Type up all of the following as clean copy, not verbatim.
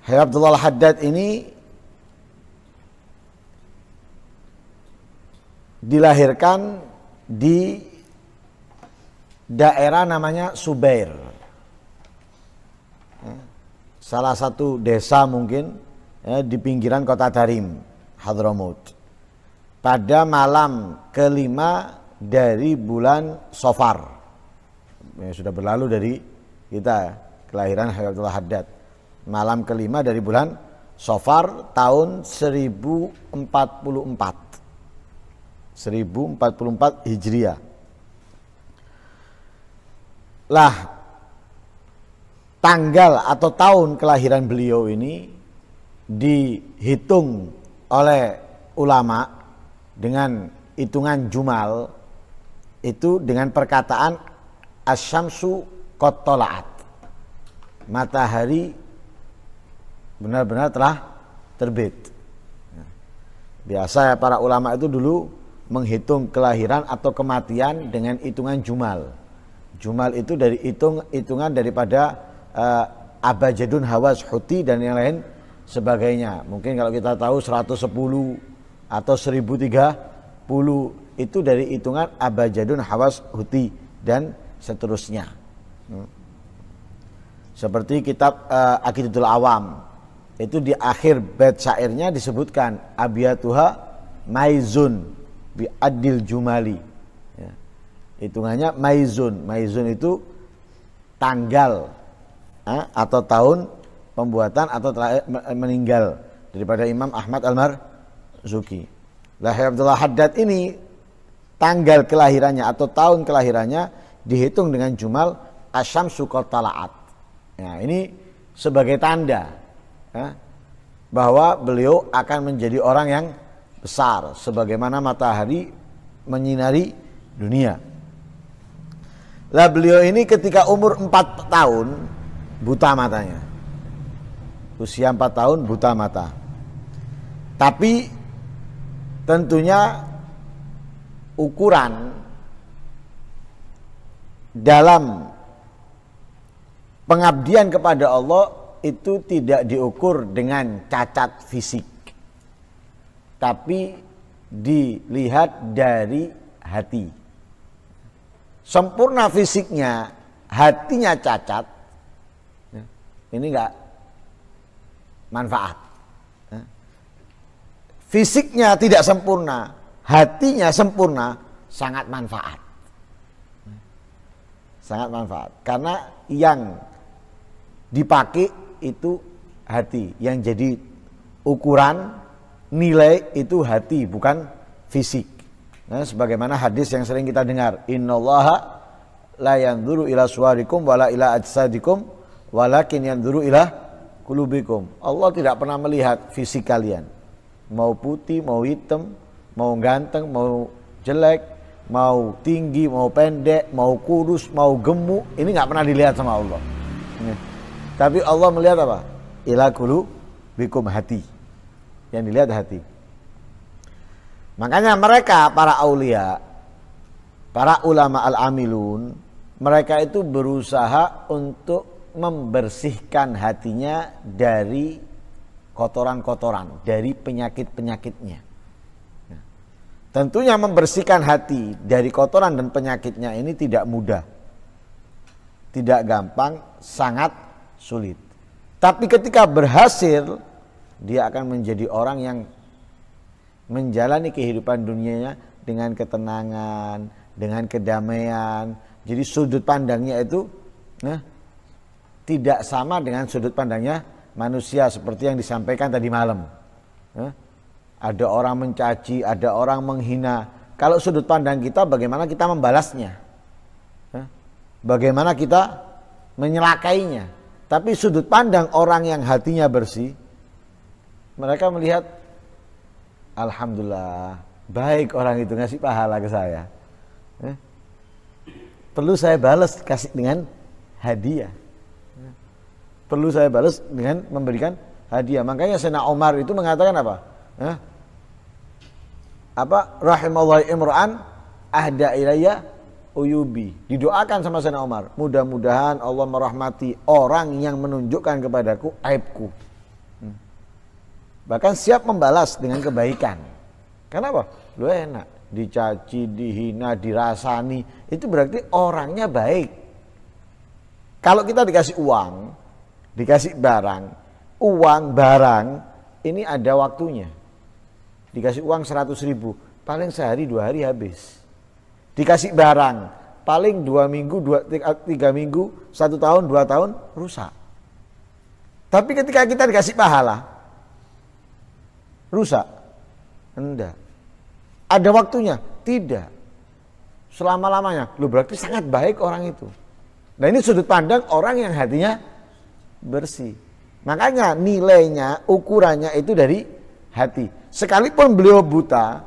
Habib Abdullah Al-Haddad ini dilahirkan di daerah namanya Subair, salah satu desa mungkin di pinggiran kota Tarim, Hadramaut, pada malam kelima dari bulan Safar. Sudah berlalu dari kita kelahiran Habib Abdullah Haddad. Malam kelima dari bulan Safar tahun 1044 Hijriah. Lah, tanggal atau tahun kelahiran beliau ini dihitung oleh ulama dengan hitungan jumal, itu dengan perkataan asyamsu qad tala'at, matahari benar-benar telah terbit. Biasa ya, para ulama itu dulu menghitung kelahiran atau kematian dengan hitungan jumal. Jumal itu dari hitungan daripada Abajadun Hawas Huti dan yang lain sebagainya. Mungkin kalau kita tahu 110 atau 1030 itu dari hitungan Abajadun Hawas Huti dan seterusnya. Seperti kitab Aqidatul Awam, itu di akhir bait syairnya disebutkan abiyatuha maizun bi adil jumali. Ya. Hitungannya maizun. Maizun itu tanggal atau tahun pembuatan atau meninggal daripada Imam Ahmad Al-Marzuki. Habib Abdullah Haddad ini tanggal kelahirannya atau tahun kelahirannya dihitung dengan jumal asyamsu qad tala'at. Nah, ini sebagai tanda bahwa beliau akan menjadi orang yang besar sebagaimana matahari menyinari dunia. Lah beliau ini ketika umur 4 tahun buta matanya. Usia 4 tahun buta mata. Tapi tentunya ukuran dalam pengabdian kepada Allah itu tidak diukur dengan cacat fisik, tapi dilihat dari hati. Sempurna fisiknya, hatinya cacat, ini enggak manfaat. Fisiknya tidak sempurna, hatinya sempurna, sangat manfaat. Sangat manfaat, karena yang dipakai itu hati, yang jadi ukuran nilai itu hati, bukan fisik. Nah, sebagaimana hadis yang sering kita dengar, innallaha la yanzuru ila suwarikum wala ila ajsadikum walakin yanzuru ila qulubikum. Allah tidak pernah melihat fisik kalian, mau putih, mau hitam, mau ganteng, mau jelek, mau tinggi, mau pendek, mau kurus, mau gemuk, ini nggak pernah dilihat sama Allah. Tapi Allah melihat apa? Ila qulubikum, hati. Yang dilihat hati. Makanya mereka para aulia, para ulama al-amilun, mereka itu berusaha untuk membersihkan hatinya dari kotoran-kotoran, dari penyakit-penyakitnya. Tentunya membersihkan hati dari kotoran dan penyakitnya ini tidak mudah. Tidak gampang, sangat sulit. Tapi ketika berhasil, dia akan menjadi orang yang menjalani kehidupan dunianya dengan ketenangan, dengan kedamaian. Jadi sudut pandangnya itu tidak sama dengan sudut pandangnya manusia seperti yang disampaikan tadi malam. Ada orang mencaci, ada orang menghina. Kalau sudut pandang kita, bagaimana kita membalasnya? Bagaimana kita menyelakainya? Tapi sudut pandang orang yang hatinya bersih, mereka melihat, alhamdulillah, baik orang itu ngasih pahala ke saya. Perlu saya balas kasih dengan hadiah. Perlu saya balas dengan memberikan hadiah. Makanya Sayyidina Umar itu mengatakan apa? Rahimallahu imra'an ahda ilayya uyubi. Didoakan sama Sayyidina Umar, mudah-mudahan Allah merahmati orang yang menunjukkan kepadaku aibku. Bahkan siap membalas dengan kebaikan. Kenapa? Lu enak, dicaci, dihina, dirasani, itu berarti orangnya baik. Kalau kita dikasih uang, dikasih barang, barang ini ada waktunya. Dikasih uang 100.000, paling sehari 2 hari habis. Dikasih barang, paling 2 minggu, 3 minggu, 1 tahun, 2 tahun rusak. Tapi ketika kita dikasih pahala, rusak? Enggak. Ada waktunya? Tidak. Selama-lamanya. Loh, berarti sangat baik orang itu. Nah, ini sudut pandang orang yang hatinya bersih. Makanya nilainya, ukurannya itu dari hati. Sekalipun beliau buta,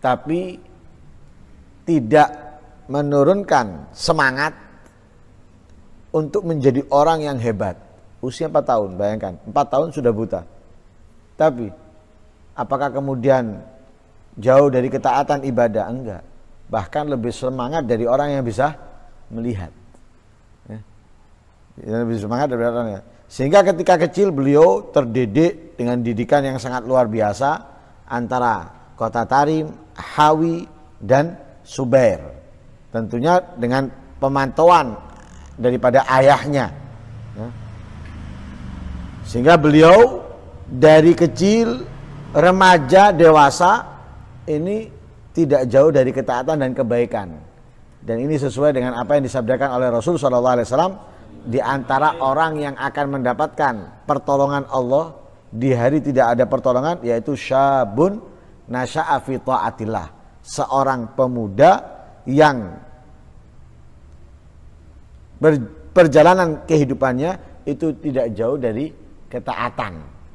tapi tidak menurunkan semangat untuk menjadi orang yang hebat. Usia 4 tahun, bayangkan, 4 tahun sudah buta. Tapi apakah kemudian jauh dari ketaatan ibadah? Enggak. Bahkan lebih semangat dari orang yang bisa melihat. Lebih semangat dari orang yang. Sehingga ketika kecil beliau terdidik dengan didikan yang sangat luar biasa antara kota Tarim, Hawi, dan Subair. Tentunya dengan pemantauan daripada ayahnya. Sehingga beliau dari kecil, remaja, dewasa ini tidak jauh dari ketaatan dan kebaikan. Dan ini sesuai dengan apa yang disabdakan oleh Rasul SAW, di antara orang yang akan mendapatkan pertolongan Allah di hari tidak ada pertolongan, yaitu syabun nasya'a fi ta'atillah, seorang pemuda yang perjalanan kehidupannya itu tidak jauh dari ketaatan,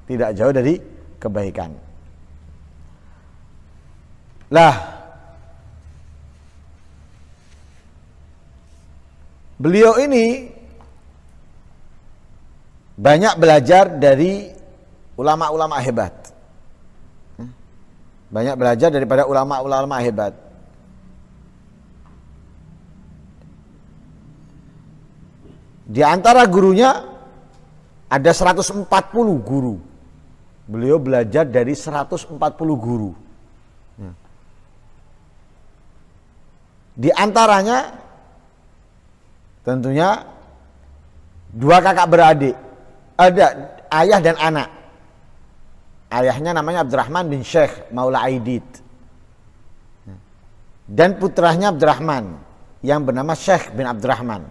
tidak jauh dari kebaikan. Lah, beliau ini banyak belajar dari ulama-ulama hebat. Banyak belajar daripada ulama-ulama hebat. Di antara gurunya ada 140 guru. Beliau belajar dari 140 guru. Di antaranya tentunya 2 kakak beradik. Ada ayah dan anak. Ayahnya namanya Abdurrahman bin Syekh Maula Aidid. Dan putranya Abdurrahman yang bernama Syekh bin Abdurrahman.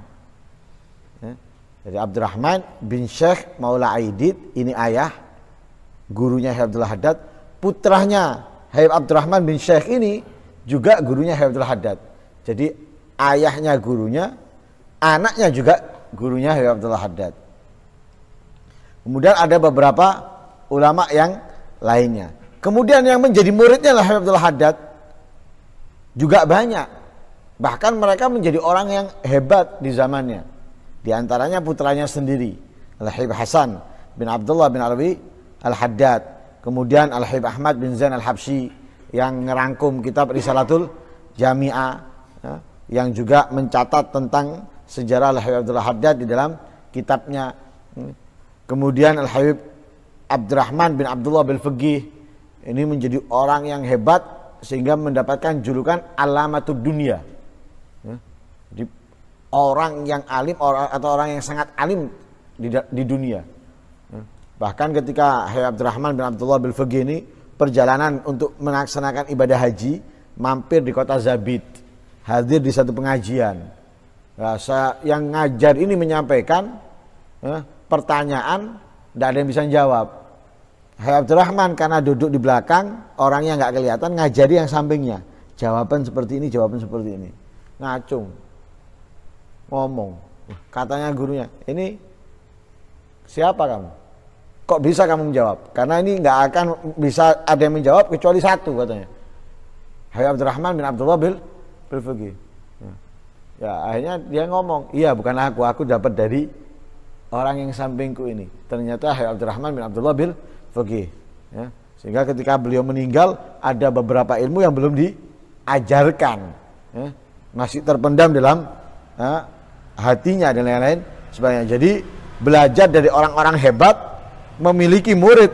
Jadi Abdurrahman bin Syekh Maula Aidid ini ayah, gurunya Habib Abdul Haddad. Putranya Habib Abdurrahman bin Syekh ini juga gurunya Habib Abdul Haddad. Jadi ayahnya gurunya, anaknya juga gurunya Habib Abdul Haddad. Kemudian ada beberapa ulama yang lainnya. Kemudian yang menjadi muridnya lah Habib Abdul Haddad juga banyak. Bahkan mereka menjadi orang yang hebat di zamannya. Di antaranya putranya sendiri, Al-Habib Hasan bin Abdullah bin Alwi Al-Haddad. Kemudian Al-Habib Ahmad bin Zain Al-Habsyi yang ngerangkum kitab Risalatul Jami'ah, yang juga mencatat tentang sejarah Al-Habib Abdul Haddad di dalam kitabnya. Kemudian Al-Habib Abdurrahman bin Abdullah bin Fiqih ini menjadi orang yang hebat sehingga mendapatkan julukan Alamatud Dunia. Jadi orang yang alim atau orang yang sangat alim di dunia. Bahkan ketika Habib Abdurrahman bin Abdullah bin Fiqih ini perjalanan untuk melaksanakan ibadah haji, mampir di kota Zabid, hadir di satu pengajian. Nah, yang ngajar ini menyampaikan pertanyaan, tidak ada yang bisa jawab. Habib Abdurrahman karena duduk di belakang, orangnya nggak kelihatan, ngajari yang sampingnya. Jawaban seperti ini, jawaban seperti ini. Ngacung, ngomong. Katanya gurunya, ini siapa kamu? Kok bisa kamu menjawab? Karena ini nggak akan bisa ada yang menjawab kecuali satu, katanya. Habib Abdurrahman bin Abdullah bin Fiqih. Ya, akhirnya dia ngomong, iya bukan aku dapat dari orang yang sampingku ini. Ternyata Habib Abdurrahman bin Abdullah bin Fiqih. Ya. Sehingga ketika beliau meninggal, ada beberapa ilmu yang belum diajarkan, ya. Masih terpendam dalam hatinya dan lain-lain sebagainya. Jadi belajar dari orang-orang hebat, memiliki murid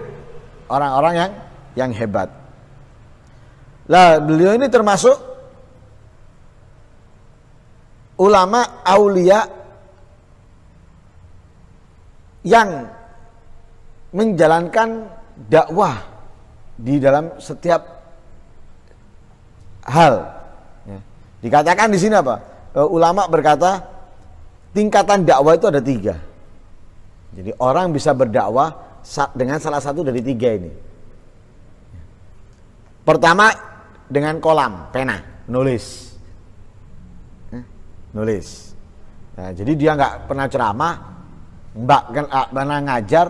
orang-orang yang hebat. Lah beliau ini termasuk ulama aulia yang menjalankan dakwah di dalam setiap hal. Ya. Dikatakan di sini apa? Ulama berkata tingkatan dakwah itu ada 3. Jadi orang bisa berdakwah dengan salah satu dari 3 ini. Pertama dengan kolam, pena, nulis. Nulis. Nah, jadi dia nggak pernah ceramah, nggak pernah ngajar,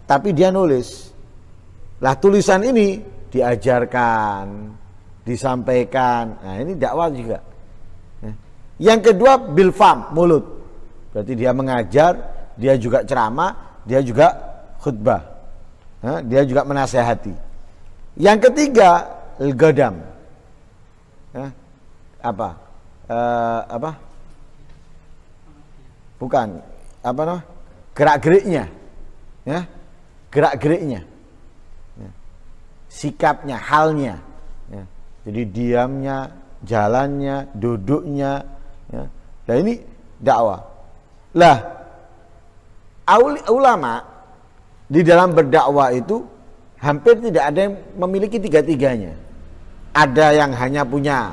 tapi dia nulis. Lah tulisan ini diajarkan, disampaikan. Nah ini dakwah juga. Yang kedua bilfam, mulut. Berarti dia mengajar, dia juga ceramah, dia juga khutbah. Dia juga menasehati. Yang ketiga al-gadam. Apa? Bukan. Apa namanya? Gerak-geriknya. Ya. Gerak-geriknya. Ya. Sikapnya, halnya. Ya. Jadi diamnya, jalannya, duduknya. Ya. Nah ini dakwah. Lah ulama di dalam berdakwah itu hampir tidak ada yang memiliki 3-tiganya. Ada yang hanya punya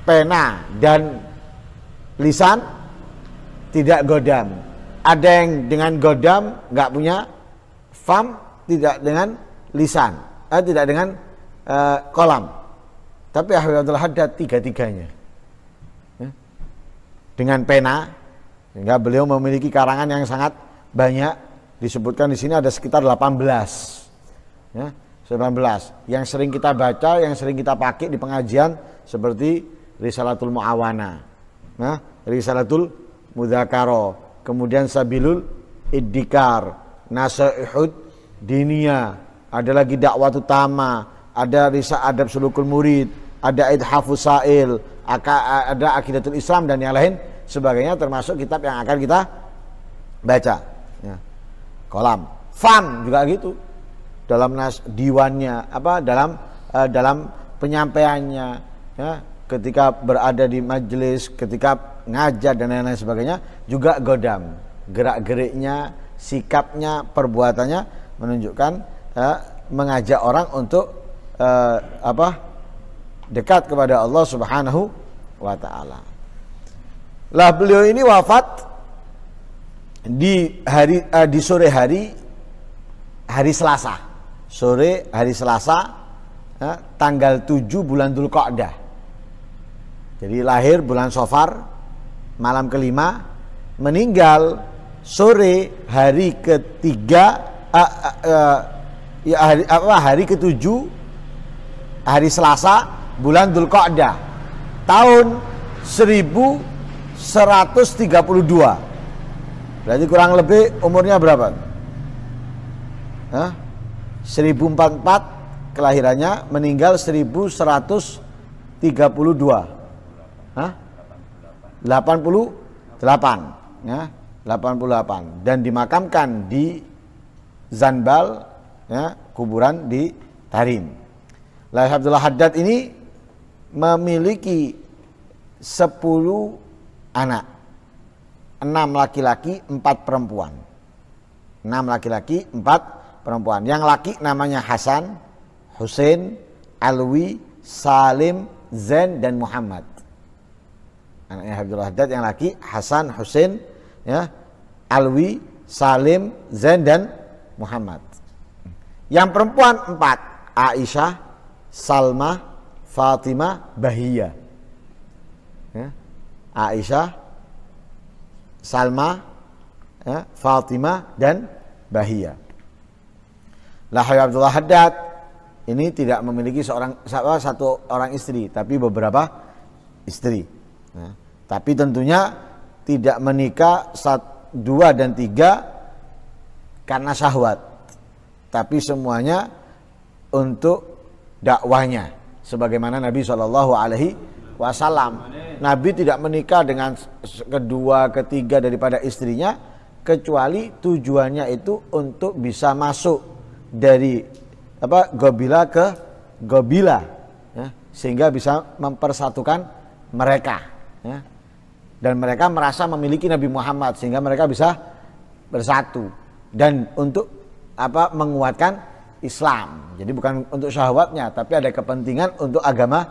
pena dan lisan, tidak godam. Ada yang dengan godam nggak punya fam, tidak dengan lisan, tidak dengan kolam. Tapi Habib Haddad 3-tiganya. Ya. Dengan pena, sehingga beliau memiliki karangan yang sangat banyak. Disebutkan di sini ada sekitar 18. Ya, 19. Yang sering kita baca, yang sering kita pakai di pengajian seperti Risalatul Mu'awana, nah, Risalatul Mudzakarah, kemudian Sabilul Iddikar, Nasaihud Diniyah, ada lagi Dakwah Utama, ada Risa Adab Sulukul Murid, ada Idhafus Sa'il, ada Aqidatul Islam dan yang lain sebagainya, termasuk kitab yang akan kita baca. Ya. Kolam, fam juga gitu. Dalam diwannya, dalam penyampaiannya, ya, ketika berada di majelis, ketika ngajar dan lain-lain sebagainya, juga godam, gerak-geriknya, sikapnya, perbuatannya menunjukkan mengajak orang untuk dekat kepada Allah Subhanahu wa taala. Lah beliau ini wafat di sore hari Selasa. Sore hari Selasa, tanggal 7 bulan Dzulqa'dah. Jadi lahir bulan Safar, malam kelima, meninggal sore hari ketiga, hari ketujuh, hari Selasa, bulan Dzulqa'dah, tahun 1132. Berarti kurang lebih umurnya berapa? 1044 kelahirannya, meninggal 1132. 88, ya, 88, dan dimakamkan di Zanbal, ya, kuburan di Tarim. Habib Abdullah Haddad ini memiliki 10 anak, 6 laki-laki, 4 perempuan. 6 laki-laki, 4 perempuan. Yang laki namanya Hasan, Husain, Alwi, Salim, Zain dan Muhammad. Anaknya Habibullah Haddad yang laki Hasan, Husain, ya, Alwi, Salim, Zain dan Muhammad. Yang perempuan 4, Aisyah, Salma, Fatimah, Bahiyah. Ya. Aisyah, Salma, ya, Fatimah dan Bahiyah. Habib Abdullah Haddad ini tidak memiliki satu orang istri, tapi beberapa istri. Nah, tapi tentunya tidak menikah 2 dan 3 karena syahwat, tapi semuanya untuk dakwahnya. Sebagaimana Nabi SAW, Nabi tidak menikah dengan kedua, ketiga daripada istrinya, kecuali tujuannya itu untuk bisa masuk dari gobila ke gobila, ya, sehingga bisa mempersatukan mereka, ya. Dan mereka merasa memiliki Nabi Muhammad sehingga mereka bisa bersatu dan untuk menguatkan Islam. Jadi bukan untuk syahwatnya, tapi ada kepentingan untuk agama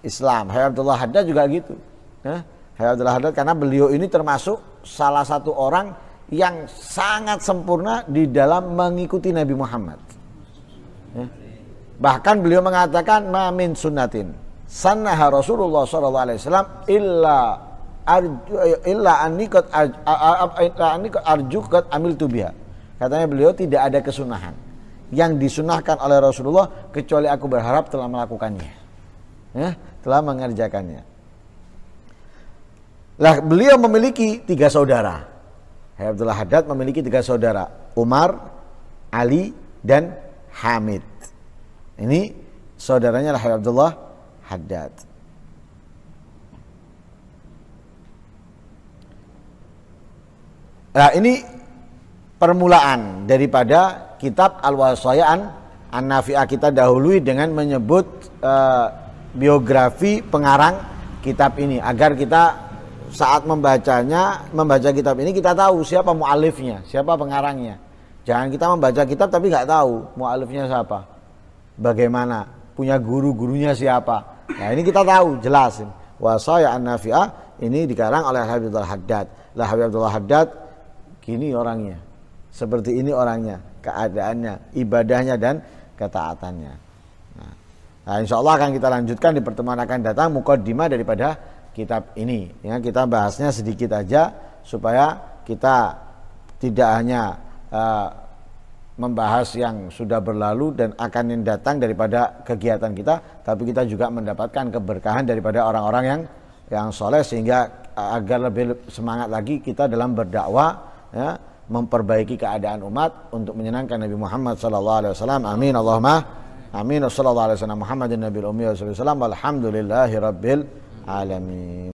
Islam. Habib Abdullah Haddad juga gitu, ya. Habib Abdullah Haddad karena beliau ini termasuk salah satu orang yang sangat sempurna di dalam mengikuti Nabi Muhammad, ya. Bahkan beliau mengatakan ma min sunnatin sannaha Rasulullah sallallahu alaihi wasallam illa anni qad arju qad amiltu biha. Katanya beliau tidak ada kesunahan yang disunahkan oleh Rasulullah kecuali aku berharap telah melakukannya, ya, telah mengerjakannya. Lah beliau memiliki 3 saudara. Habib Abdullah Haddad memiliki 3 saudara, Umar, Ali, dan Hamid. Ini saudaranya Habib Abdullah Haddad. Nah ini permulaan daripada kitab Al-Wasaya An-Nafi'ah. Kita dahului dengan menyebut biografi pengarang kitab ini agar kita saat membaca kitab ini kita tahu siapa mu'alifnya, siapa pengarangnya. Jangan kita membaca kitab tapi nggak tahu mu'alifnya siapa, bagaimana, punya guru-gurunya siapa. Nah ini kita tahu, jelasin. Wasaya An-Nafi'ah ini dikarang oleh Habib Abdullah Haddad. Lah Habib Abdullah Haddad gini orangnya, seperti ini orangnya, keadaannya, ibadahnya dan ketaatannya. Nah insya Allah akan kita lanjutkan di pertemuan akan datang muqaddimah daripada kitab ini. Ya, kita bahasnya sedikit aja supaya kita tidak hanya membahas yang sudah berlalu dan akan yang datang daripada kegiatan kita, tapi kita juga mendapatkan keberkahan daripada orang-orang yang soleh sehingga agar lebih semangat lagi kita dalam berdakwah, ya, memperbaiki keadaan umat untuk menyenangkan Nabi Muhammad SAW. Amin Allahumma amin. Wassallallahu alaihi wasallam Muhammadin nabiyil ummi wa sallallahu alaihi wasallam. Walhamdulillahi rabbil alamin.